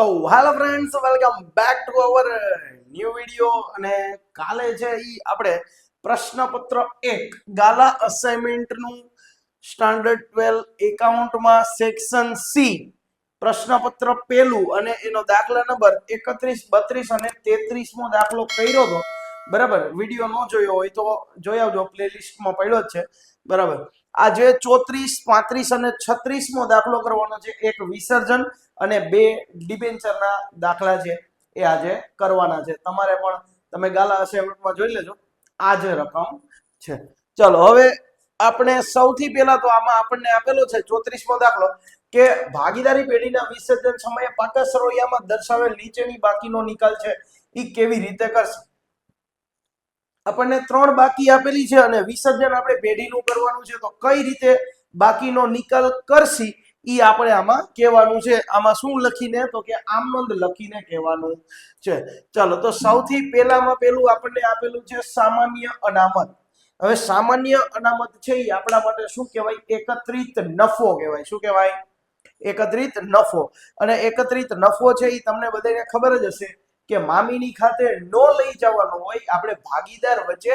તો hello friends, welcome back to our new video. અને કાલે છે ઈ આપણે પ્રશ્નપત્ર 1 ગાલા અસાઇનમેન્ટનું સ્ટાન્ડર્ડ 12 એકાઉન્ટમાં સેક્શન સી પ્રશ્નપત્ર પહેલું અને એનો દાખલા નંબર 31, 32 અને 33મો દાખલો કર્યો હતો. બરાબર, વિડીયો ન જોયો હોય તો જોઈ આવજો, પ્લેલિસ્ટમાં પડ્યો જ છે. બરાબર, આજે 34, 35 અને 36મો દાખલો કરવાનો છે. એક વિસર્જન અને બે ડિબેન્ચરના દાખલા છે એ આજે કરવાના છે. તમારે પણ તમે ગાલા અસાઇનમેન્ટમાં જોઈ લેજો, આ જ રકમ છે. ચલો, હવે આપણે સૌથી પહેલા તો આમાં આપણને આપેલો છે 34મો દાખલો કે ભાગીદારી પેઢીના વિસર્જન સમયે પાકા સરવૈયામાં દર્શાવેલ નીચેની બાકીનો નિકાલ છે એ કેવી રીતે કરશે. આપણને 3 બાકી આપેલી છે અને વિસર્જન આપણે પેઢીનું કરવાનું છે. તો કઈ રીતે બાકીનો નિકાલ કરશી ઈ આપણે આમાં કહેવાનું છે. આમાં શું લખીને, તો કે આમનોંધ લખીને કહેવાનું છે. ચાલો, તો સૌથી પહેલામાં પેલું આપણને આપેલું છે સામાન્ય અનામત. હવે સામાન્ય અનામત છે એ આપણા માટે શું કહેવાય? એકત્રિત નફો કહેવાય. શું કહેવાય? એકત્રિત નફો. અને એકત્રિત નફો છે એ તમને બધાને ખબર જ હશે કે મામીની ખાતે નો લઈ જવાનો હોય, આપણે ભાગીદાર વચ્ચે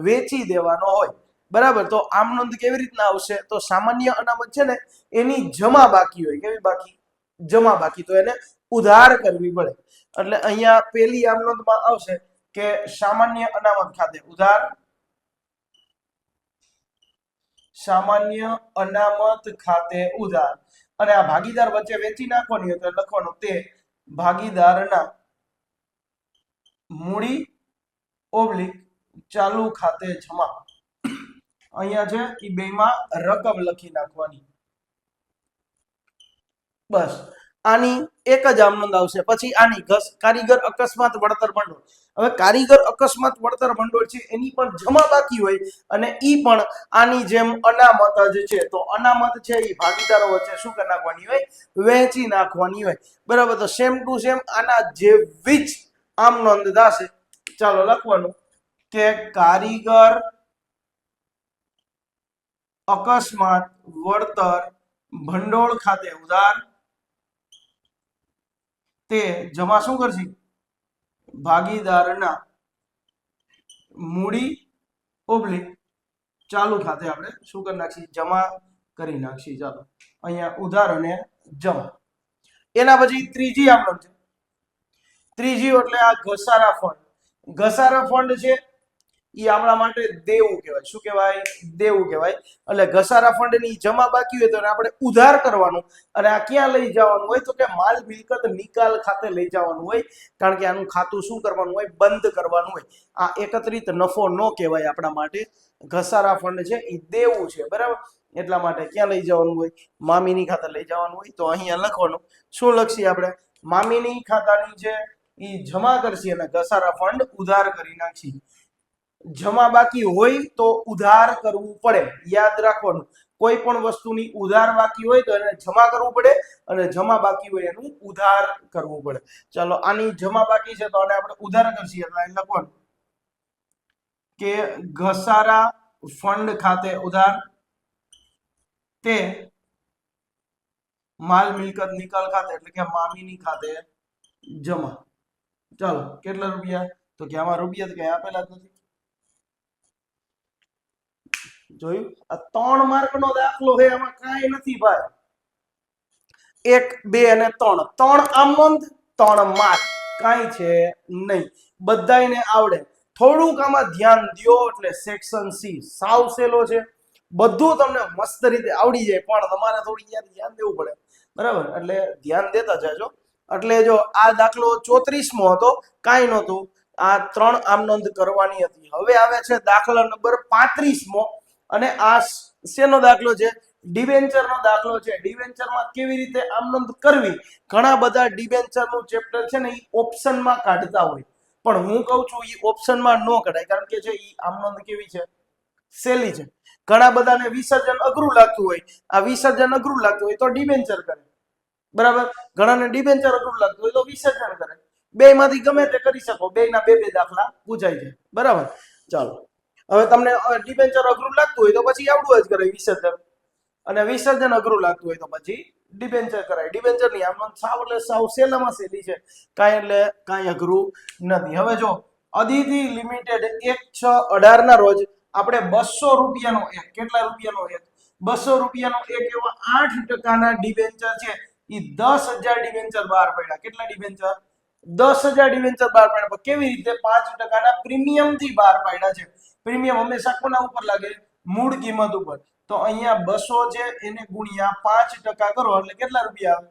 વેચી દેવાનો હોય. બરાબર, તો આમ નોંધ કેવી રીતના આવશે? તો સામાન્ય અનામત છે ને એની જમા બાકી હોય. કેવી બાકી? જમા બાકી. તો એને ઉધાર કરવી પડે. એટલે અહીંયા પેલી આમ નોંધમાં આવશે કે સામાન્ય અનામત ખાતે ઉધાર, સામાન્ય અનામત ખાતે ઉધાર. અને આ ભાગીદાર વચ્ચે વેચી નાખવાની હોય તો લખવાનું તે ભાગીદારના મૂડી ઓબ્લિક ચાલુ ખાતે જમા. અહીંયા છે એ બેમાં રકમ લખી નાખવાની. બસ, આની એક જ આમ નોંધ આવશે. પછી આની કારીગર અકસ્માત વળતર ભંડોળ. હવે કારીગર અકસ્માત વળતર ભંડોળ છે એની પણ જમા બાકી હોય અને ઈ પણ આની જેમ અનામત જ છે. તો અનામત છે એ ભાગીદારો વચ્ચે શું કરી નાખવાની હોય? વહેંચી નાખવાની હોય. બરાબર, તો સેમ ટુ સેમ આના જેવી જ આમ નોંધ થશે. ચાલો લખવાનું કે કારીગર અકસ્માત વળતર ભંડોળ ખાતે ઉધાર, તે જમા શું કરશે? ભાગીદારના મૂડી ઓબ્લિક ચાલુ ખાતે આપણે શું કરી નાખશી? જમા કરી નાખશી. ચાલો, અહીંયા ઉધાર અને જમા. એના પછી ત્રીજી આમ નોંધ છે. ત્રીજી એટલે આ ઘસારા ફંડ. ઘસારા ફંડ છે એ આપણા માટે દેવું કહેવાય. શું કહેવાય? દેવું કહેવાય. એટલે ઘસારા ફંડની જમા બાકી હોય તો આપણે ઉધાર કરવાનું. અને આ ક્યાં લઈ જવાનું હોય? તો કે માલ મિલકત નિકાલ ખાતે લઈ જવાનું હોય. કારણ કે આનું ખાતું શું કરવાનું હોય? બંધ કરવાનું હોય. આ એકત્રિત નફો ન કહેવાય આપણા માટે. ઘસારા ફંડ છે એ દેવું છે. બરાબર, એટલા માટે ક્યાં લઈ જવાનું હોય? મામીની ખાતે લઈ જવાનું હોય. તો અહીંયા લખવાનું શું લખશી આપણે? મામીની ખાતાની છે એ જમા કરશી અને ઘસારા ફંડ ઉધાર કરી નાખશી. જમા બાકી હોય તો ઉધાર કરવું પડે. યાદ રાખવાનું, કોઈ પણ વસ્તુની ઉધાર બાકી હોય તો એને જમા કરવું પડે અને જમા બાકી હોય એનું ઉધાર કરવું પડે. ચાલો, આની જમા બાકી છે તો આને આપણે ઉધાર કરશી. એટલે લખવાનું કે ઘસારા ફંડ ખાતે ઉધાર, તે માલ મિલકત નિકાલ ખાતે એટલે કે મામીની ખાતે જમા. ચાલો, કેટલા રૂપિયા? તો કે આમાં રૂપિયા તો કઈ આપેલા જ નથી. જોયું? આ 3 માર્કનો દાખલો છે, એમાં કાંઈ નથી ભાઈ. 1, 2 અને 3 3 આમ નોંધ, 3 માર્ક. કાંઈ છે નહીં, બધાયને આવડે. થોડુંક આમાં ધ્યાન દ્યો એટલે સેક્શન સી સાવ સહેલો છે. બધું તમને મસ્ત રીતે આવડી જાય, પણ તમારે થોડી ધ્યાન દેવું પડે. બરાબર, એટલે ધ્યાન દેતા જાજો. એટલે જો આ દાખલો 34મો હતો, કાંઈ નહોતું. આ 3 આમ નોંધ કરવાની હતી. હવે આવે છે દાખલા નંબર 35મો. અને આ શેનો દાખલો છે? ડિબેન્ચરનો દાખલો છે. ડિબેન્ચરમાં કેવી રીતે આમ નોંધ કરવી? ઘણા બધા ડિબેન્ચરનું ચેપ્ટર છે ને એ ઓપ્શનમાં કાઢતા હોય, પણ હું કહું છું એ ઓપ્શનમાં ન કઢાય. કારણ કે છે એ આમ નોંધ કેવી છે? સહેલી છે. ઘણા બધાને વિસર્જન અઘરું લાગતું હોય. આ વિસર્જન અઘરું લાગતું હોય તો ડિબેન્ચર કરે. બરાબર, ઘણાને ડિબેન્ચર અઘરું લાગતું હોય તો વિસર્જન કરે. બેમાંથી ગમે તે કરી શકો. બેના બે દાખલા પૂછાય છે. બરાબર, ચાલો. હવે તમને ડિબેન્ચર અઘરું લાગતું હોય તો પછી આવડું જ કરે વિસર્જન. અને વિસર્જન અઘરું લાગતું હોય તો પછી ડિબેન્ચર કરાય. ડિબેન્ચર ની આમ સાવ એટલે સાવ સહેલામાં સહેલી છે, કાંઈ એટલે કાંઈ અઘરું નથી. હવે જો અદિતિ લિમિટેડ 1/6/18 ના રોજ આપણે 200 રૂપિયાનો એક, કેટલા રૂપિયાનો એક? 200 રૂપિયાનો એક એવા 8% ડિબેન્ચર છે એ 10,000 ડિબેન્ચર બહાર પડ્યા. કેટલા ડિબેન્ચર? 10,000 ડિબેન્ચર બહાર પડ્યા. પણ કેવી રીતે? 5% પ્રીમિયમ થી બહાર પાડ્યા છે. પ્રીમિયમ હંમેશા કોના ઉપર લાગે? મૂળ કિંમત ઉપર. તો અહીંયા 200 છે એને ગુણ્યા 5% કરો એટલે કેટલા રૂપિયા?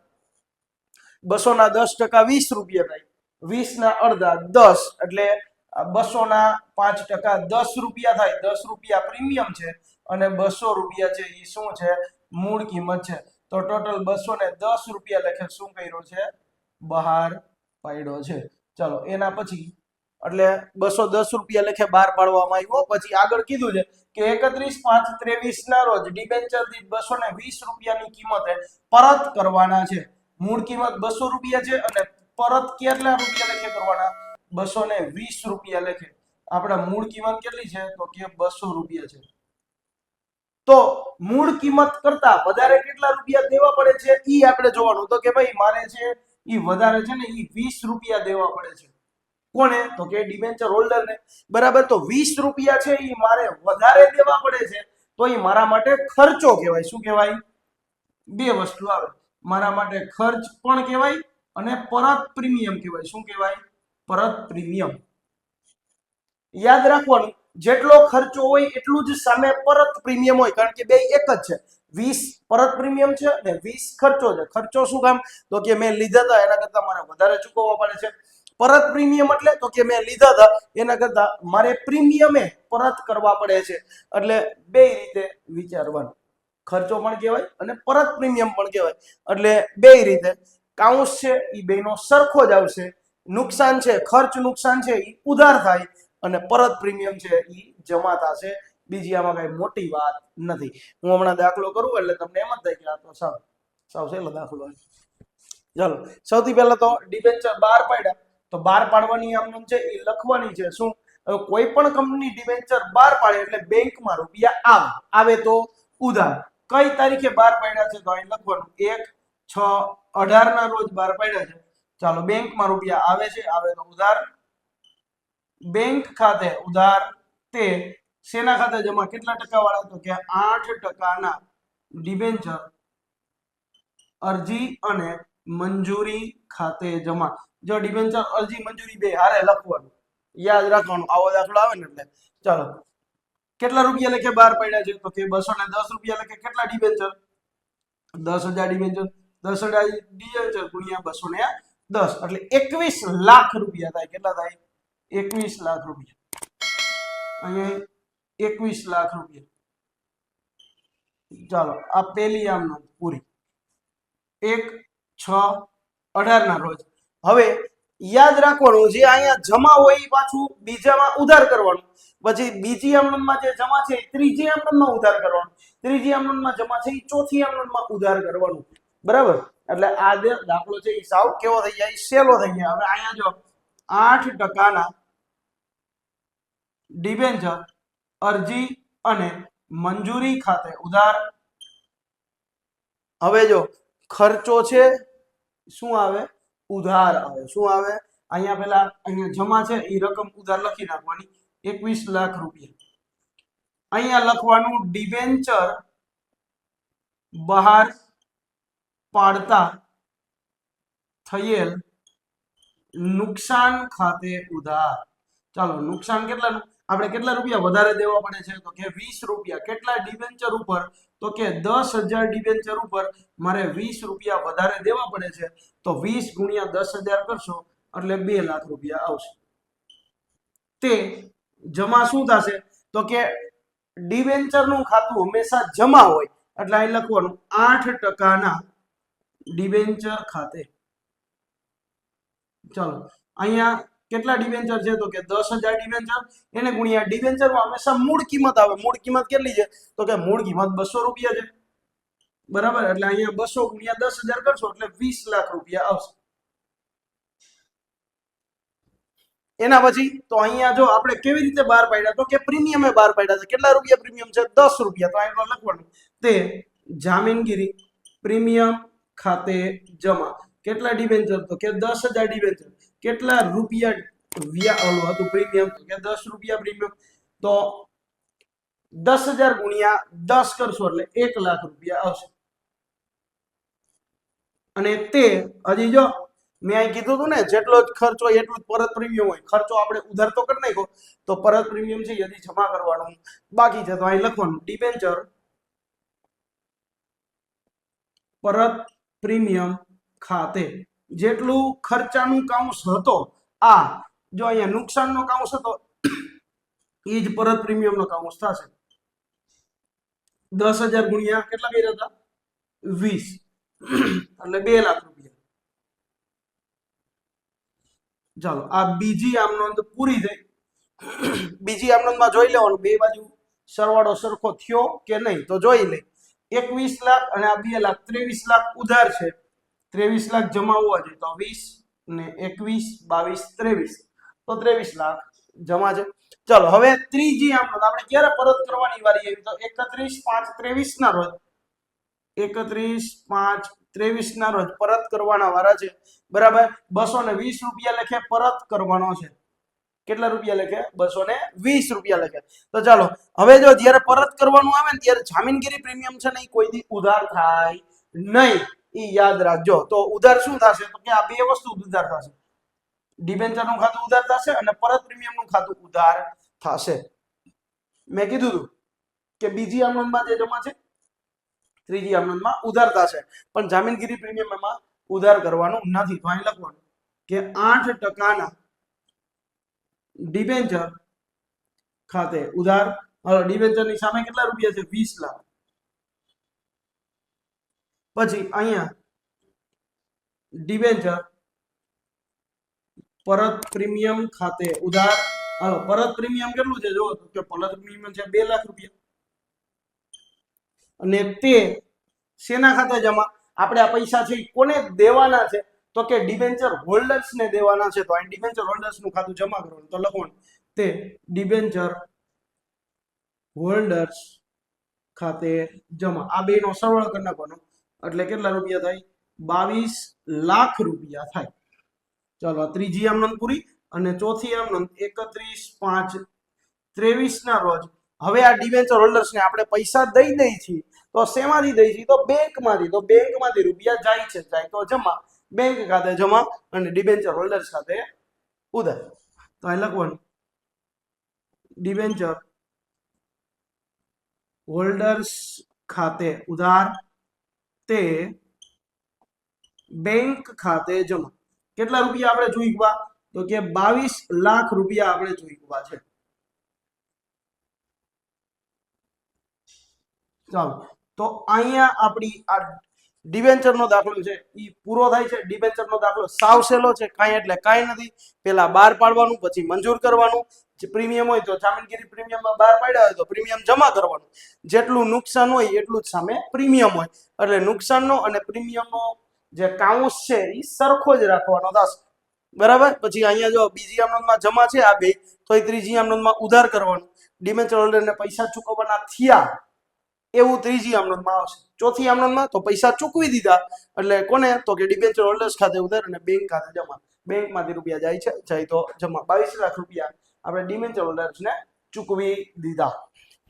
200 ના 10% 20 રૂપિયા થાય. 20 ના અડધા 10 એટલે 200 ના 5% 10 રૂપિયા થાય. 10 રૂપિયા પ્રીમિયમ છે અને 200 રૂપિયા છે એ શું છે? મૂળ કિંમત છે. તો ટોટલ 210 રૂપિયા લખે શું કર્યો છે? બહાર પાડ્યો છે. ચાલો એના પછી એટલે 210 રૂપિયા લખે બહાર પાડવામાં આવ્યો. પછી આગળ કીધું છે કે 31/5/23 ના રોજ ડિબેન્ચર દીઠ 220 રૂપિયાની કિંમતે પરત કરવાના છે. મૂળ કિંમત 200 રૂપિયા છે અને પરત કેટલા રૂપિયા લખે કરવાના? 220 રૂપિયા લખે. આપણા મૂળ કિંમત કેટલી છે? તો કે 200 રૂપિયા છે. તો મૂળ કિંમત કરતા વધારે કેટલા રૂપિયા દેવા પડે છે ઈ આપણે જોવાનું. તો કે ભાઈ મારે છે ઈ વધારે છે ને ઈ 20 રૂપિયા દેવા પડે છે. કોને? તો કે ડિબેન્ચર હોલ્ડર ને. બરાબર. તો 20 રૂપિયા છે ઈ મારે વધારે દેવા પડે છે તો ઈ મારા માટે ખર્ચો કહેવાય. શું કહેવાય? બે વસ્તુ આવે. મારા માટે ખર્ચ પણ કહેવાય અને પરત પ્રીમિયમ કહેવાય. શું કહેવાય? પરત પ્રીમિયમ. યાદ રાખવાનું, જેટલો ખર્ચો હોય એટલું જ સામે પરત પ્રીમિયમ હોય, કારણ કે બે એક જ છે. 20 પરત પ્રીમિયમ છે અને 20 ખર્ચો છે. ખર્ચો શું કામ? તો કે મેં લીધા હતા એના કરતા મારે વધારે ચૂકવવા પડે છે. પરત પ્રીમિયમ એટલે તો કે મેં લીધા હતા એના કરતા મારે પ્રીમિયમે પરત કરવા પડે છે. એટલે બે રીતે વિચારવાનું. ખર્ચો પણ કહેવાય અને પરત પ્રીમિયમ પણ કહેવાય. એટલે બે રીતે કાઉન્સ છે એ બેનો સરખો જ આવશે. નુકસાન છે, ખર્ચ નુકસાન છે એ ઉધાર થાય અને પરત પ્રીમિયમ છે એ જમા થશે. બીજી આમાં કઈ મોટી વાત નથી. હું હમણાં દાખલો કરું એટલે તમને એમ જ થાય કે આ તો સાવ સહેલો દાખલો. ચાલો સૌથી પહેલા તો ડિબેન્ચર બહાર પાડ્યા તો બહાર પાડવાની આમ છે એ લખવાની છે. શું? હવે કોઈ પણ કંપની ડિબેન્ચર બહાર પાડે એટલે બેંકમાં રૂપિયા આવે તો ઉધાર. કઈ તારીખે બહાર પાડ્યા છે? તો અહીં લખવાનું 1/6/18 ના રોજ બહાર પાડ્યા છે. ચાલો બેંકમાં રૂપિયા આવે છે, આવે તો ઉધાર. બેંક ખાતે ઉધાર તે શેના ખાતે જમા? કેટલા ટકા વાળા? તો કે 8% ના ડિબેન્ચર અરજી અને મંજૂરી ખાતે જમા. જો ડિબેન્ચર અરજી મંજૂરી બે હારે લખવાનું. યાદ રાખવાનું. આવો દાખલો આવે ને એટલે ચાલો કેટલા રૂપિયા લખે બહાર પડ્યા છે? તો કે 210 રૂપિયા લખે. કેટલા ડિબેન્ચર? 10,000 ડિબેન્ચર. 10,000 ડિબેન્ચર ગુણ્યા 210 એટલે 21 લાખ રૂપિયા થાય. કેટલા થાય? 21 લાખ રૂપિયા. અહીંયા 21 લાખ રૂપિયા. ચાલો આ પેલી આમ પૂરી 1/6/18 ના રોજ. હવે યાદ રાખવાનું, જે અહીંયા જમા હોય એ પાછું બીજામાં ઉધાર કરવાનું. પછી બીજી આમનોંધમાં જે જમા છે એ ત્રીજી આમનોંધમાં ઉધાર કરવાનું. ત્રીજી આમનોંધમાં જમા છે એ ચોથી આમનોંધમાં ઉધાર કરવાનું. બરાબર. એટલે આ જે દાખલો છે એ સાવ કેવો થઈ જાય? સહેલો થઈ જાય. હવે અહીંયા જો 8% ના ડિબેન્ચર અરજી અને મંજૂરી ખાતે ઉધાર. હવે જો ખર્ચો છે શું આવે? ઉધાર આવે. શું આવે? અહીંયા પેલા અહીંયા જમા છે એ રકમ ઉધાર લખી નાખવાની 21 લાખ રૂપિયા. અહીંયા લખવાનું ડિબેન્ચર બહાર પાડતા થયેલ નુકસાન ખાતે ઉધાર. ચાલો નુકસાન કેટલાનું? આપણે કેટલા રૂપિયા વધારે દેવા પડે છે? તો કે 20 રૂપિયા. કેટલા ડિબેન્ચર ઉપર? તો કે 10,000 ડિબેન્ચર ઉપર મારે 20 રૂપિયા વધારે દેવા પડે છે. તો 20 ગુણ્યા 10,000 કરશો એટલે 2 લાખ રૂપિયા આવશે. તે જમા શું થશે? તો કે ડિબેન્ચર નું ખાતું હંમેશા જમા હોય એટલે અહીં લખવાનું 8% ના ડિબેન્ચર ખાતે. ચાલો અહીંયા કેટલા ડિબેન્ચર છે? તો કે 10,000 ડિબેન્ચર. એને ગુણ્યા ડિબેન્ચરમાં હંમેશા મૂળ કિંમત આવે. મૂળ કિંમત કેટલી છે? તો કે મૂળ કિંમત 200 રૂપિયા છે. બરાબર. એટલે અહીંયા 200 ગુણ્યા 10,000 કરશો એટલે 20 લાખ રૂપિયા આવશે. એના પછી તો અહીંયા જો આપણે કેવી રીતે બહાર પાડ્યા? તો કે પ્રીમિયમે બહાર પાડ્યા છે. કેટલા રૂપિયા પ્રીમિયમ છે? 10 રૂપિયા. તો અહીંયા લખવાનું તે જામીનગીરી પ્રીમિયમ ખાતે જમા. કેટલા ડિબેન્ચર? તો કે 10,000 ડિબેન્ચર. કેટલા રૂપિયા હતું પ્રીમિયમ? તો કે 10 રૂપિયા પ્રીમિયમ. તો 10,000 ગુણ્યા 10 કરશો એટલે 1 લાખ રૂપિયા આવશે. અને તે હજી જો મેં અહીં કીધું હતું ને, જેટલો જ ખર્ચ હોય એટલું જ પરત પ્રીમિયમ હોય. ખર્ચો આપણે ઉધાર તો કરી નાખ્યો, તો પરત પ્રીમિયમ છે હજી જમા કરવાનું બાકી છે. તો અહીં લખવાનું ડિબેન્ચર પરત પ્રીમિયમ ખાતે. જેટલું ખર્ચાનું કાઉન્સ હતો આ, જો અહીંયા નુકસાનનો કાઉન્સ હતો એ જ પરત પ્રીમિયમનો કાઉન્સ થશે. 10,000 ગુણ્યા કેટલા કર્યા હતા? 20 એટલે 2 લાખ રૂપિયા. ચાલો આ બીજી આમ નોંધ પૂરી થઈ. બીજી આમ નોંધમાં જોઈ લેવાનું બે બાજુ સરવાળો સરખો થયો કે નહીં. તો જોઈ લે 21 લાખ અને આ 2 લાખ 23 લાખ ઉધાર છે. 23 લાખ જમા હોવા જોઈએ. તો 20 ને 21 22 23 તો 23 લાખ જમા છે. ચલો હવે ત્રીજી આમ નોંધ આપણે ક્યારે પરત કરવાની વારી આવી? તો 31/5/23 ના રોજ 31/5/23 ના રોજ પરત કરવાના વારા છે. બરાબર 220 રૂપિયા લેખે પરત કરવાનો છે. કેટલા રૂપિયા લેખે? 220 રૂપિયા લેખે. તો ચાલો હવે જો જ્યારે પરત કરવાનું આવે ને ત્યારે જામીનગીરી પ્રીમિયમ છે ને એ કોઈ દી ઉધાર થાય નહીં, એ યાદ રાખજો. તો ઉધાર શું થશે? તો કે આ બે વસ્તુ ઉધાર થશે. ડિબેન્ચર નું ખાતું ઉધાર થશે અને પરત પ્રીમિયમ નું ખાતું ઉધાર થશે. મેં કીધું હતું કે બીજી આમનોંધમાં જે જમા છે, ત્રીજી આમનોંધમાં ઉધાર થશે, પણ જામીનગીરી પ્રીમિયમમાં ઉધાર કરવાનું નથી. તો અહીં લખવાનું કે 8% ડિબેન્ચર ખાતે ઉધાર. ડિબેન્ચર ની સામે કેટલા રૂપિયા છે? 20 લાખ. પછી અહીંયા ડિબેન્ચર પરત પ્રીમિયમ ખાતે ઉધાર. પરત પ્રીમિયમ કેટલું છે? જો કે પરત પ્રીમિયમ છે 2 લાખ રૂપિયા. અને તે શેના ખાતે જમા? આપણે આ પૈસા છે કોને દેવાના છે? તો કે ડિબેન્ચર હોલ્ડર્સ ને દેવાના છે. તો અહીં ડિબેન્ચર હોલ્ડર્સ નું ખાતું જમા કરવાનું. તો લખવાનું તે ડિબેન્ચર હોલ્ડર્સ ખાતે જમા. આ બે નો સરવાળો કરી નાખવાનો એટલે કેટલા રૂપિયા થાય? 22 લાખ રૂપિયા થાય. ચાલો ત્રીજી આમનોંધ પૂરી. અને ચોથી આમનોંધ 31/5/23 ના રોજ હવે આ ડિબેન્ચર હોલ્ડર્સ ને આપણે પૈસા દઈ દઈ છીએ. તો શેમાંથી દઈ છીએ? તો બેંકમાંથી. તો બેંકમાંથી રૂપિયા જાય છે, જાય તો જમા, બેંક ખાતે જમા અને ડિબેન્ચર હોલ્ડર્સ ખાતે ઉધાર. તો અહીં લખવાનું ડિબેન્ચર હોલ્ડર્સ ખાતે ઉધાર તે બેંક ખાતે જમા. કેટલા રૂપિયા આપણે ચૂકવા? તો કે 22 લાખ રૂપિયા આપણે ચૂકવા છે. ચાલો તો અહીંયા આપણી આ ડિબેન્ચર નો દાખલો છે એ પૂરો થાય છે. ડિબેન્ચર નો દાખલો સાવ સહેલો છે, કાંઈ એટલે કાંઈ નથી. પેલા બહાર પાડવાનું, પછી મંજૂર કરવાનું. જે પ્રીમિયમ હોય તો જામીનગીરી પ્રીમિયમમાં બહાર પાડ્યા હોય તો પ્રીમિયમ જમા કરવાનું. જેટલું નુકસાન હોય એટલું જ સામે પ્રીમિયમ હોય. એટલે નુકસાનનો અને પ્રીમિયમનો જે કાઉન્સ છે એ સરખો જ રાખવાનો થશે. બરાબર. પછી અહીંયા જો બીજી આમનોંધમાં જમા છે આ બે, તો એ ત્રીજી આમનોંધમાં ઉધાર કરવાનું. ડિબેન્ચર હોલ્ડરને પૈસા ચૂકવવાના થયા એવું ત્રીજી આમનોંધમાં આવશે. ચોથી આમનોંધમાં તો પૈસા ચૂકવી દીધા એટલે કોને? તો કે ડિબેન્ચર હોલ્ડર્સ ખાતે ઉધાર અને બેંક ખાતે જમા. બેંકમાંથી રૂપિયા જાય છે, જાય તો જમા. 22 લાખ રૂપિયા આપણે ડિબેન્ચર હોલ્ડર્સને ચૂકવી દીધા.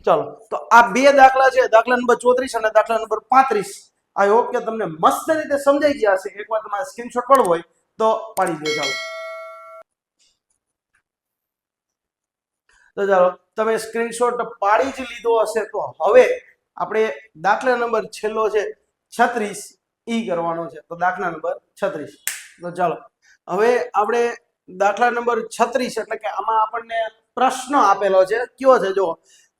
ચાલો તો આ બે દાખલા છે, દાખલા નંબર 34 અને દાખલા નંબર 35. આઈ હોપ કે તમને મસ્ત રીતે સમજાઈ ગયા હશે. એકવાર તમારે સ્ક્રીનશોટ પડવો હોય તો પાડી દો. ચાલો તો ચાલો તમે સ્ક્રીનશોટ પાડી જ લીધો હશે. તો હવે આપણે દાખલા નંબર છેલ્લો છે 36 ઈ કરવાનો છે. તો દાખલા નંબર 36. તો ચાલો હવે આપણે દાખલા નંબર 36 એટલે કે આમાં આપણને પ્રશ્ન આપેલો છે. કયો છે જો?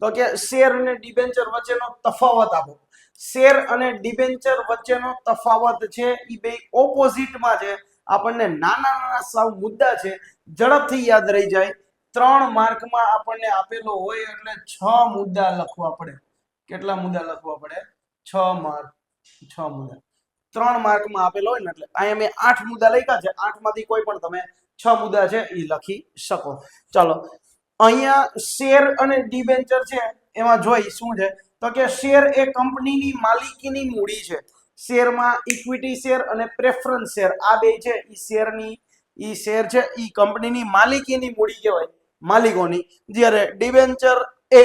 તો કે શેર અને ડિબેન્ચર વચ્ચેનો તફાવત આપો. શેર અને ડિબેન્ચર વચ્ચેનો તફાવત છે એ બે ઓપોઝિટમાં છે. આપણને નાના નાના સાવ મુદ્દા છે, ઝડપથી યાદ રહી જાય. 3 માર્કમાં આપણને આપેલો હોય એટલે 6 મુદ્દા લખવા પડે. કેટલા મુદ્દા લખવા પડે? 6 માર્ક. 6 મુદ્દા 3 માર્કમાં આપેલો હોય ને એટલે અહીંયા મેં 8 મુદ્દા લખ્યા છે. 8 માંથી કોઈ પણ તમે 6 મુદ્દા છે એ લખી શકો. ચાલો અહીંયા શેર અને ડિબેન્ચર છે એમાં જોઈ શું છે? તો કે શેર એ કંપનીની માલિકીની મૂડી છે. શેરમાં ઇક્વિટી શેર અને પ્રેફરન્સ શેર આ બે છે ઈ શેર છે ઈ કંપનીની માલિકીની મૂડી કહેવાય, માલિકોની. જ્યારે ડિબેન્ચર એ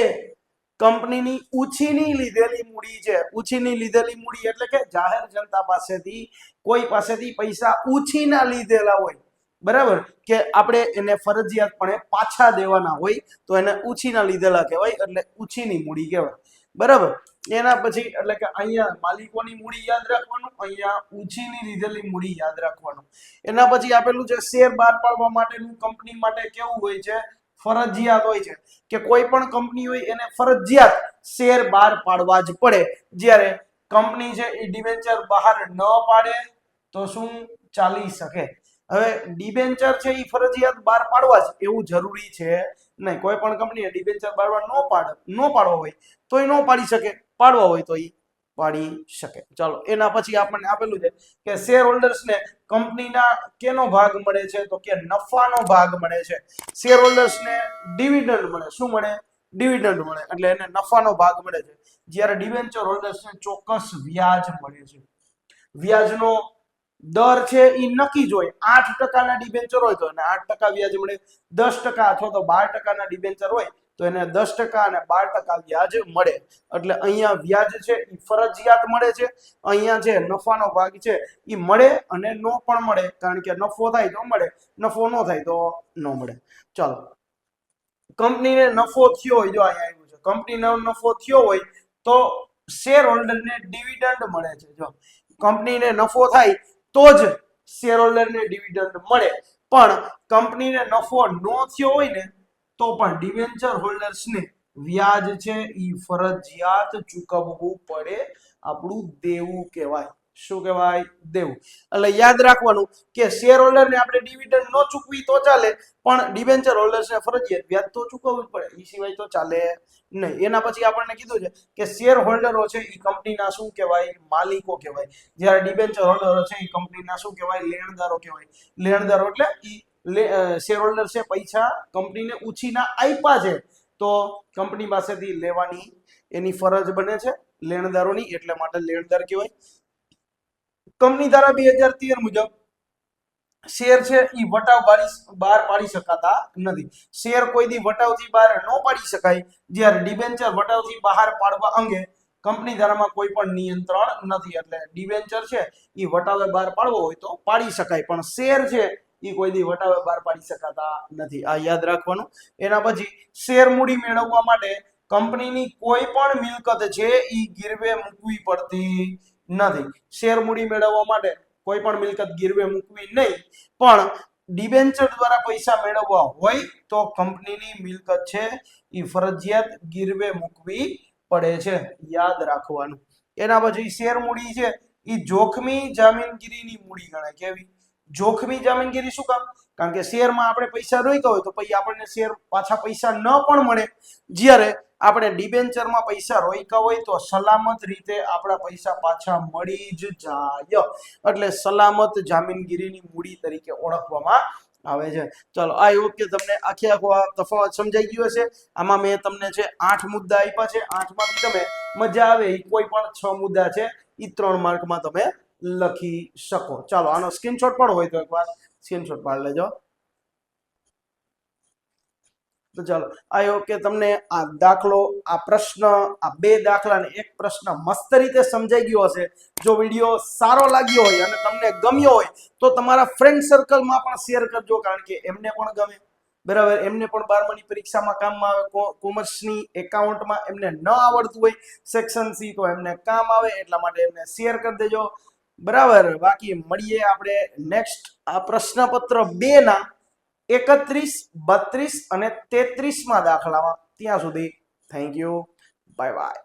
કંપનીની ઉછીની લીધેલી મૂડી છે. ઉછીની લીધેલી મૂડી એટલે કે જાહેર જનતા પાસેથી કોઈ પાસેથી પૈસા ઉછીના લીધેલા હોય, બરાબર, કે આપણે એને ફરજિયાતપણે પાછા દેવાના હોય તો એને ઉછીના લીધેલા કહેવાય, એટલે ઉછીની મૂડી કહેવાય, બરાબર. એના પછી એટલે કે અહીંયા માલિકોની મૂડી યાદ રાખવાનું, અહીંયા ઉછીની લીધેલી મૂડી યાદ રાખવાનું. એના પછી આપેલું છે શેર બહાર પાડવા માટેનું કંપની માટે કેવું હોય છે, ફરજિયાત હોય છે કે કોઈ પણ કંપની હોય એને ફરજિયાત શેર બહાર પાડવા જ પડે. જ્યારે કંપની છે એ ડિબેન્ચર બહાર ન પાડે તો શું ચાલી શકે? હવે ડિબેન્ચર છે એ ફરજિયાત બહાર પાડવા જ એવું જરૂરી છે નહીં. કોઈ પણ કંપનીએ ડિબેન્ચર બહાર ન પાડવા હોય તો એ ન પાડી શકે, પાડવા હોય તો એ પાડી શકે. ચાલો એના પછી આપણને આપેલું છે કે શેર હોલ્ડર્સને કંપનીના કેનો ભાગ મળે છે, તો કે નફાનો ભાગ મળે છે. શેર હોલ્ડર્સને ડિવિડન્ડ મળે. શું મળે? ડિવિડન્ડ મળે, એટલે એને નફાનો ભાગ મળે છે. જ્યારે ડિબેન્ચર હોલ્ડર્સને ચોક્કસ વ્યાજ મળે છે. વ્યાજનો દર છે એ નક્કી જ હોય. 8% ડિબેન્ચર હોય તો એને 8% વ્યાજ મળે, 10% અથવા તો 12% ડિબેન્ચર હોય તો એને 10% અને 12% વ્યાજ મળે. એટલે અહીંયા વ્યાજ છે એ ફરજિયાત મળે છે. અહીંયા છે નફાનો ભાગ છે એ મળે અને નો પણ મળે, કારણ કે નફો થાય તો મળે, નફો ન થાય તો ન મળે. ચાલો, કંપનીને નફો થયો હોય, જો અહીંયા આવ્યું છે કંપનીનો નફો થયો હોય તો શેર હોલ્ડરને ડિવિડન્ડ મળે છે. જો કંપનીને નફો થાય તો જ શેર હોલ્ડરને ડિવિડન્ડ મળે, પણ કંપનીને નફો ન થયો હોય ને તો પણ ડિબેન્ચર હોલ્ડર્સને વ્યાજ છે એ ફરજિયાત ચૂકવવું પડે. આપણું દેવું કહેવાય. શું કહેવાય? દેવું. એટલે યાદ રાખવાનું કે શેર હોલ્ડરને આપણે ડિવિડન્ડ ન ચૂકવી તો ચાલે, પણ ડિબેન્ચર હોલ્ડર્સને ફરજિયાત વ્યાજ તો ચૂકવવું જ પડે, એ સિવાય તો ચાલે નહીં. એના પછી આપણને કીધું છે કે શેર હોલ્ડરો છે એ કંપનીના શું કહેવાય? માલિકો કહેવાય. જ્યારે ડિબેન્ચર હોલ્ડરો છે એ કંપનીના શું કહેવાય? લેણદારો કહેવાય. લેણદારો એટલે શેર હોલ્ડર છે પૈસા કંપનીને ઉછીના આપ્યા છે તો કંપની પાસેથી લેવાની એની ફરજ બને છે લેણદારોની, એટલે માટે લેણદાર કહેવાય. કંપની ધારા 2013 મુજબ શેર છે એ વટાવ બહાર પાડી શકાતા નથી. શેર કોઈ દી વટાવથી બહાર ન પાડી શકાય. જ્યારે ડિબેન્ચર વટાવથી બહાર પાડવા અંગે કંપની ધારામાં કોઈ પણ નિયંત્રણ નથી. એટલે ડિબેન્ચર છે એ વટાવે બહાર પાડવો હોય તો પાડી શકાય, પણ શેર છે એ કોઈ દી વટાવે બહાર પાડી શકાતા નથી. આ યાદ રાખવાનું. એના પછી શેર મૂડી મેળવવા માટે કંપનીની કોઈ પણ મિલકત છે એ ગીરવે મૂકવી પડતી નથી. શેર મૂડી મેળવવા માટે કોઈ પણ મિલકત ગીરવે મૂકવી નહીં, પણ ડિબેન્ચર દ્વારા પૈસા મેળવવા હોય તો કંપનીની મિલકત છે એ ફરજિયાત ગીરવે મૂકવી પડે છે. યાદ રાખવાનું. એના પછી શેર મૂડી છે એ જોખમી જામીનગીરીની મૂડી ગણાય. કેવી? જોખમી જામીનગીરી. શું કામ? કારણ કે શેરમાં આપણે પૈસા રોક્યા હોય તો પછી આપણને શેર પાછા પૈસા ન પણ મળે. જ્યારે આપણે ડિબેન્ચરમાં પૈસા રોક્યા હોય તો સલામત રીતે આપણા પૈસા પાછા મળી જ જાય, એટલે સલામત જામીનગીરીની મૂડી તરીકે ઓળખવામાં આવે છે. ચાલો, આઈ હોપ કે તમને આખો આ તફાવત સમજાઈ ગયો હશે. આમાં મેં તમને છે 8 મુદ્દા આપ્યા છે. 8માંથી તમે મજા આવે એ કોઈ પણ 6 મુદ્દા છે એ 3 માર્કમાં તમે લખી શકો. ચાલો, આનો સ્ક્રીનશોટ પણ હોય તો એકવાર સ્ક્રીનશોટ પાડી લેજો. તો ચાલો, આઈ હોપ કે તમને આ દાખલો, આ પ્રશ્ન, આ 2 દાખલા અને 1 પ્રશ્ન મસ્ત રીતે સમજાઈ ગયો હશે. જો વિડીયો સારો લાગ્યો હોય અને તમને ગમ્યો હોય તો તમારા ફ્રેન્ડ સર્કલમાં પણ શેર કરજો, કારણ કે એમને પણ ગમે, બરાબર. એમને પણ 12માની પરીક્ષામાં કામમાં આવે. કોમર્સની એકાઉન્ટમાં એમને ન આવડતું હોય સેક્શન સી તો એમને કામ આવે, એટલા માટે એમને શેર કરી દેજો, બરાબર. બાકી મળીએ આપણે નેક્સ્ટ આ પ્રશ્નપત્ર 2 ના 31, 32 અને 33માં દાખલામાં. ત્યાં સુધી થેન્ક યુ, બાય બાય.